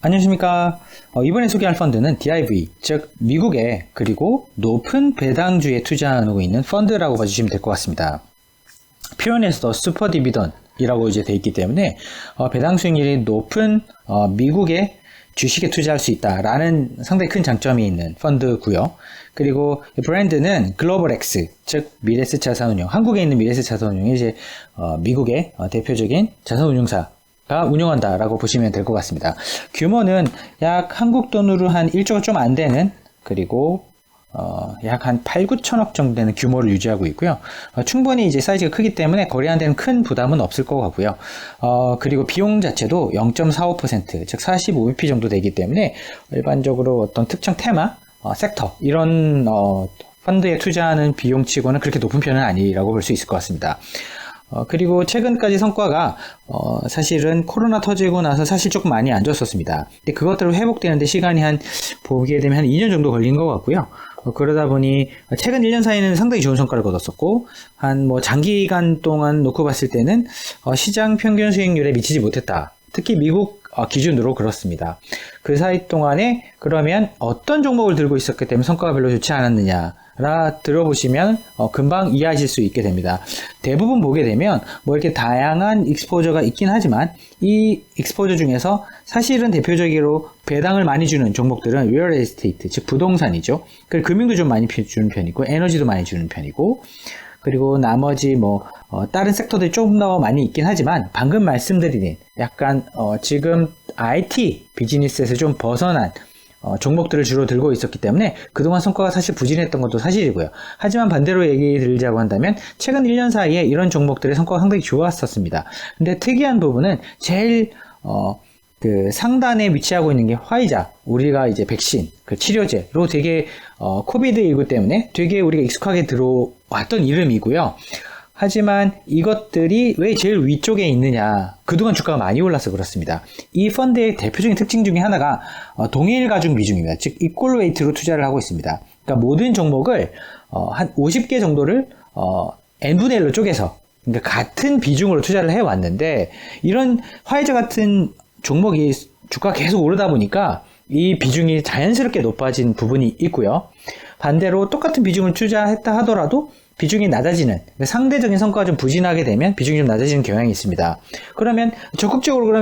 안녕하십니까. 이번에 소개할 펀드는 DIV, 즉 미국에 그리고 높은 배당주에 투자하고 있는 펀드라고 봐주시면 될 것 같습니다. 표현에서 슈퍼 디비던이라고 이제 돼 있기 때문에 배당 수익률이 높은 미국의 주식에 투자할 수 있다라는 상당히 큰 장점이 있는 펀드고요. 그리고 브랜드는 글로벌X, 즉 미래스 자산운용, 한국에 있는 미래스 자산운용이 이제 미국의 대표적인 자산운용사가 운영한다라고 보시면 될 것 같습니다. 규모는 약 한국 돈으로 한 1조가 좀 안 되는, 그리고 약 한 8, 9천억 정도 되는 규모를 유지하고 있고요. 충분히 이제 사이즈가 크기 때문에 거래하는 데는 큰 부담은 없을 것 같고요. 그리고 비용 자체도 0.45%, 즉 45bp 정도 되기 때문에 일반적으로 어떤 특정 테마, 섹터, 이런 펀드에 투자하는 비용치고는 그렇게 높은 편은 아니라고 볼 수 있을 것 같습니다. 그리고 최근까지 성과가 사실은 코로나 터지고 나서 사실 조금 많이 안 좋았었습니다. 근데 그것들을 회복되는데 시간이 보게 되면 한 2년 정도 걸린 것 같고요. 그러다 보니 최근 1년 사이에는 상당히 좋은 성과를 거뒀었고, 장기간 동안 놓고 봤을 때는 시장 평균 수익률에 미치지 못했다. 특히 미국 기준으로 그렇습니다. 그 사이 동안에 그러면 어떤 종목을 들고 있었기 때문에 성과가 별로 좋지 않았느냐 들어보시면 금방 이해하실 수 있게 됩니다. 대부분 보게 되면 이렇게 다양한 익스포저가 있긴 하지만 이 익스포저 중에서 사실은 대표적으로 배당을 많이 주는 종목들은 리얼 에스테이트, 즉 부동산이죠. 그리고 금융도 좀 많이 주는 편이고 에너지도 많이 주는 편이고, 그리고 나머지 다른 섹터들이 조금 더 많이 있긴 하지만 방금 말씀드린 약간 지금 IT 비즈니스에서 좀 벗어난 종목들을 주로 들고 있었기 때문에 그동안 성과가 사실 부진했던 것도 사실이고요. 하지만 반대로 얘기 드리자고 한다면 최근 1년 사이에 이런 종목들의 성과가 상당히 좋았었습니다. 근데 특이한 부분은 제일 그 상단에 위치하고 있는 게 화이자, 우리가 이제 백신, 그 치료제로 되게 코비드19 때문에 되게 우리가 익숙하게 들어왔던 이름이고요. 하지만 이것들이 왜 제일 위쪽에 있느냐, 그동안 주가가 많이 올라서 그렇습니다. 이 펀드의 대표적인 특징 중에 하나가 동일 가중 비중입니다. 즉 이퀄 웨이트로 투자를 하고 있습니다. 그러니까 모든 종목을 한 50개 정도를 n분의 1로 쪼개서, 그러니까 같은 비중으로 투자를 해왔는데, 이런 화이자 같은 종목이 주가가 계속 오르다 보니까 이 비중이 자연스럽게 높아진 부분이 있고요. 반대로 똑같은 비중을 투자했다 하더라도 비중이 낮아지는, 상대적인 성과가 좀 부진하게 되면 비중이 좀 낮아지는 경향이 있습니다. 그러면 적극적으로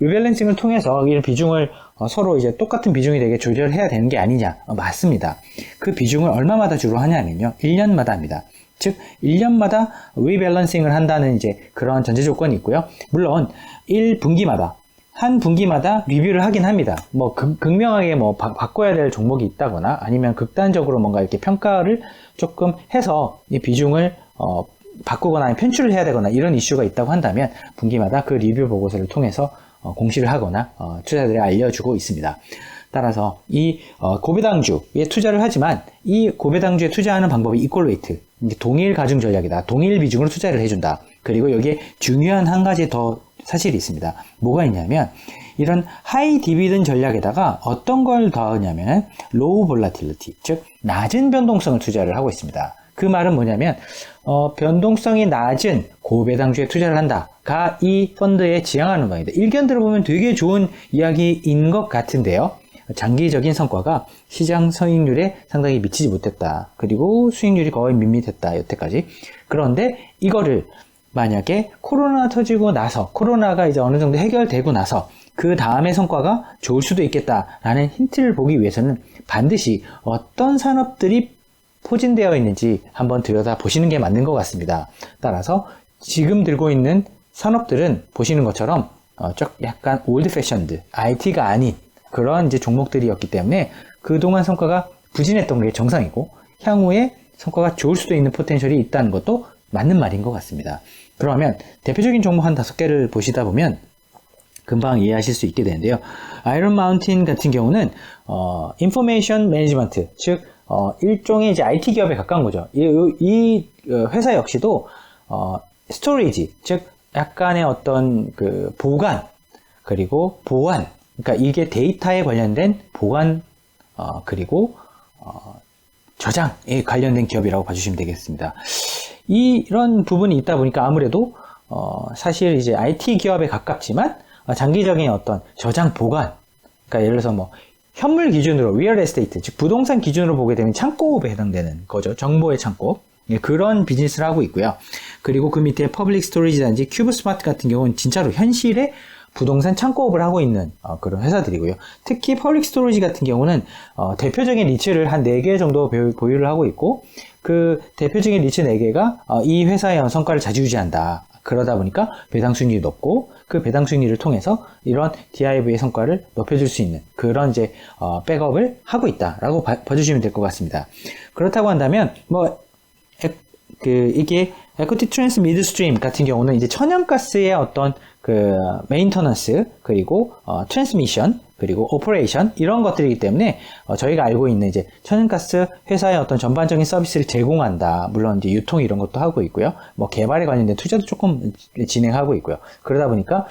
리밸런싱을 통해서 이 비중을 서로 이제 똑같은 비중이 되게 조절해야 되는 게 아니냐? 맞습니다. 그 비중을 얼마마다 주로 하냐면요, 1년마다 합니다. 즉 1년마다 리밸런싱을 한다는 이제 그런 전제 조건이 있고요. 물론 1분기마다 한 분기마다 리뷰를 하긴 합니다. 극명하게 바꿔야 될 종목이 있다거나 아니면 극단적으로 뭔가 이렇게 평가를 조금 해서 이 비중을 바꾸거나 아니면 편출을 해야 되거나 이런 이슈가 있다고 한다면 분기마다 그 리뷰 보고서를 통해서 공시를 하거나 투자자들이 알려주고 있습니다. 따라서 이 고배당주에 투자를 하지만 이 고배당주에 투자하는 방법이 이퀄 웨이트, 동일 가중 전략이다. 동일 비중으로 투자를 해준다. 그리고 여기에 중요한 한 가지 더 사실이 있습니다. 뭐가 있냐면 이런 하이 디비든 전략에다가 어떤 걸 더하냐면 로우 볼라틸리티, 즉 낮은 변동성을 투자를 하고 있습니다. 그 말은 뭐냐면 변동성이 낮은 고배당주에 투자를 한다가 이 펀드에 지향하는 겁니다. 일견 들어보면 되게 좋은 이야기인 것 같은데요, 장기적인 성과가 시장 수익률에 상당히 미치지 못했다. 그리고 수익률이 거의 밋밋했다, 여태까지. 그런데 이거를 만약에 코로나 터지고 나서, 코로나가 이제 어느 정도 해결되고 나서 그 다음에 성과가 좋을 수도 있겠다라는 힌트를 보기 위해서는 반드시 어떤 산업들이 포진되어 있는지 한번 들여다보시는 게 맞는 것 같습니다. 따라서 지금 들고 있는 산업들은 보시는 것처럼 약간 올드 패션드, IT가 아닌 그런 이제 종목들이었기 때문에 그동안 성과가 부진했던 게 정상이고, 향후에 성과가 좋을 수도 있는 포텐셜이 있다는 것도 맞는 말인 것 같습니다. 그러면 대표적인 종목 한 5개를 보시다 보면 금방 이해하실 수 있게 되는데요. 아이런 마운틴 같은 경우는 인포메이션 매니지먼트, 즉 일종의 이제 IT 기업에 가까운 거죠. 이 회사 역시도 스토리지, 즉 약간의 어떤 그 보관 그리고 보안, 그러니까 이게 데이터에 관련된 보관 그리고 저장에 관련된 기업이라고 봐주시면 되겠습니다. 이런 부분이 있다 보니까 아무래도 사실 이제 IT 기업에 가깝지만 장기적인 어떤 저장 보관, 그러니까 예를 들어서 뭐 현물 기준으로 리얼 에스테이트, 즉 부동산 기준으로 보게 되면 창고업에 해당되는 거죠. 정보의 창고. 예, 그런 비즈니스를 하고 있고요. 그리고 그 밑에 퍼블릭 스토리지든지 큐브 스마트 같은 경우는 진짜로 현실에 부동산 창고업을 하고 있는 그런 회사들이고요. 특히 퍼블릭 스토리지 같은 경우는 대표적인 리츠를 한 4개 정도 보유를 하고 있고, 그 대표적인 리츠 4개가 이 회사의 성과를 좌지우지한다. 그러다 보니까 배당 수익률이 높고, 그 배당 수익률을 통해서 이런 DIV의 성과를 높여줄 수 있는 그런 이제 백업을 하고 있다라고 봐주시면 될 것 같습니다. 그렇다고 한다면 이게 에코티 트랜스 미드스트림 같은 경우는 이제 천연가스의 어떤 그 메인터넌스, 그리고 트랜스미션, 그리고 오퍼레이션, 이런 것들이기 때문에 저희가 알고 있는 이제 천연가스 회사의 어떤 전반적인 서비스를 제공한다. 물론 이제 유통 이런 것도 하고 있고요. 뭐 개발에 관련된 투자도 조금 진행하고 있고요. 그러다 보니까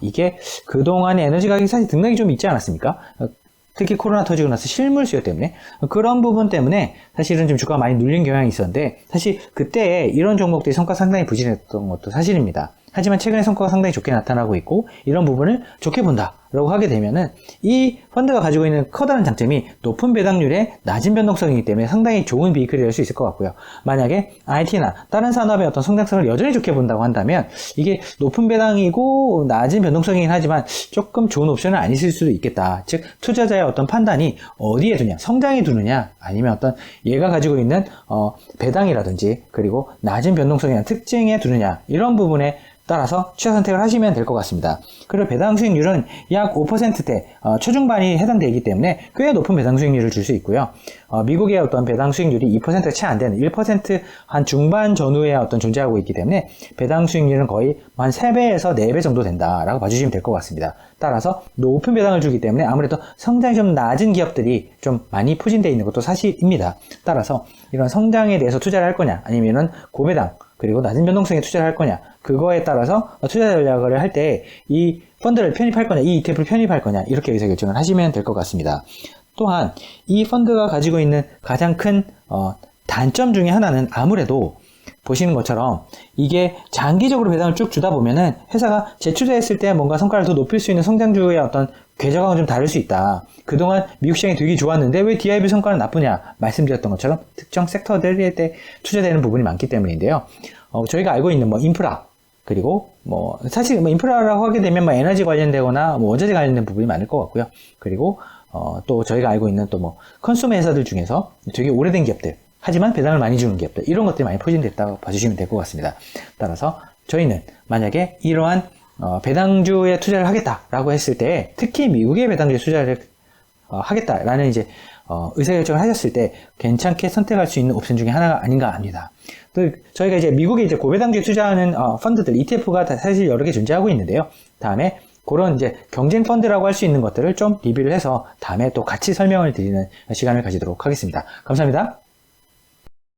이게 그동안의 에너지 가격이 사실 등락이 좀 있지 않았습니까? 특히 코로나 터지고 나서 실물 수요 때문에, 그런 부분 때문에 사실은 좀 주가가 많이 눌린 경향이 있었는데, 사실 그때 이런 종목들이 성과 상당히 부진했던 것도 사실입니다. 하지만 최근에 성과가 상당히 좋게 나타나고 있고, 이런 부분을 좋게 본다라고 하게 되면은 이 펀드가 가지고 있는 커다란 장점이 높은 배당률에 낮은 변동성이기 때문에 상당히 좋은 비클이 될 수 있을 것 같고요. 만약에 IT나 다른 산업의 어떤 성장성을 여전히 좋게 본다고 한다면, 이게 높은 배당이고 낮은 변동성이긴 하지만 조금 좋은 옵션은 아니실 수도 있겠다. 즉 투자자의 어떤 판단이 어디에 두냐, 성장에 두느냐, 아니면 어떤 얘가 가지고 있는 배당이라든지 그리고 낮은 변동성이나 특징에 두느냐, 이런 부분에 따라서 취사 선택을 하시면 될 것 같습니다. 그리고 배당 수익률은 약 5%대 초중반이 해당되기 때문에 꽤 높은 배당 수익률을 줄 수 있고요. 미국의 어떤 배당 수익률이 2%가 채 안 되는 1% 한 중반 전후에 어떤 존재하고 있기 때문에 배당 수익률은 거의 한 3배에서 4배 정도 된다라고 봐주시면 될 것 같습니다. 따라서 높은 배당을 주기 때문에 아무래도 성장이 좀 낮은 기업들이 좀 많이 포진되어 있는 것도 사실입니다. 따라서 이런 성장에 대해서 투자를 할 거냐, 아니면은 고배당 그리고 낮은 변동성에 투자를 할 거냐, 그거에 따라서 투자 전략을 할 때 이 펀드를 편입할 거냐, 이 ETF를 편입할 거냐, 이렇게 의사결정을 하시면 될 것 같습니다. 또한 이 펀드가 가지고 있는 가장 큰 단점 중에 하나는 아무래도 보시는 것처럼 이게 장기적으로 배당을 쭉 주다 보면은 회사가 재투자했을 때 뭔가 성과를 더 높일 수 있는 성장주의 어떤 궤적하고는 좀 다를 수 있다. 그동안 미국 시장이 되게 좋았는데 왜 DIB 성과는 나쁘냐 말씀드렸던 것처럼 특정 섹터들에 대해 투자되는 부분이 많기 때문인데요. 저희가 알고 있는 뭐 인프라, 그리고 뭐 사실 뭐 인프라라고 하게 되면 뭐 에너지 관련되거나 뭐 원자재 관련된 부분이 많을 것 같고요. 그리고 또 저희가 알고 있는 또 뭐 컨슈머 회사들 중에서 되게 오래된 기업들, 하지만 배당을 많이 주는 기업들, 이런 것들이 많이 포진됐다고 봐주시면 될 것 같습니다. 따라서 저희는 만약에 이러한 배당주에 투자를 하겠다라고 했을 때, 특히 미국의 배당주에 투자를 하겠다라는 이제 의사결정을 하셨을 때 괜찮게 선택할 수 있는 옵션 중에 하나가 아닌가 합니다. 또 저희가 이제 미국에 이제 고배당주에 투자하는 펀드들, ETF가 사실 여러 개 존재하고 있는데요. 다음에 그런 이제 경쟁 펀드라고 할 수 있는 것들을 좀 리뷰를 해서 다음에 또 같이 설명을 드리는 시간을 가지도록 하겠습니다. 감사합니다.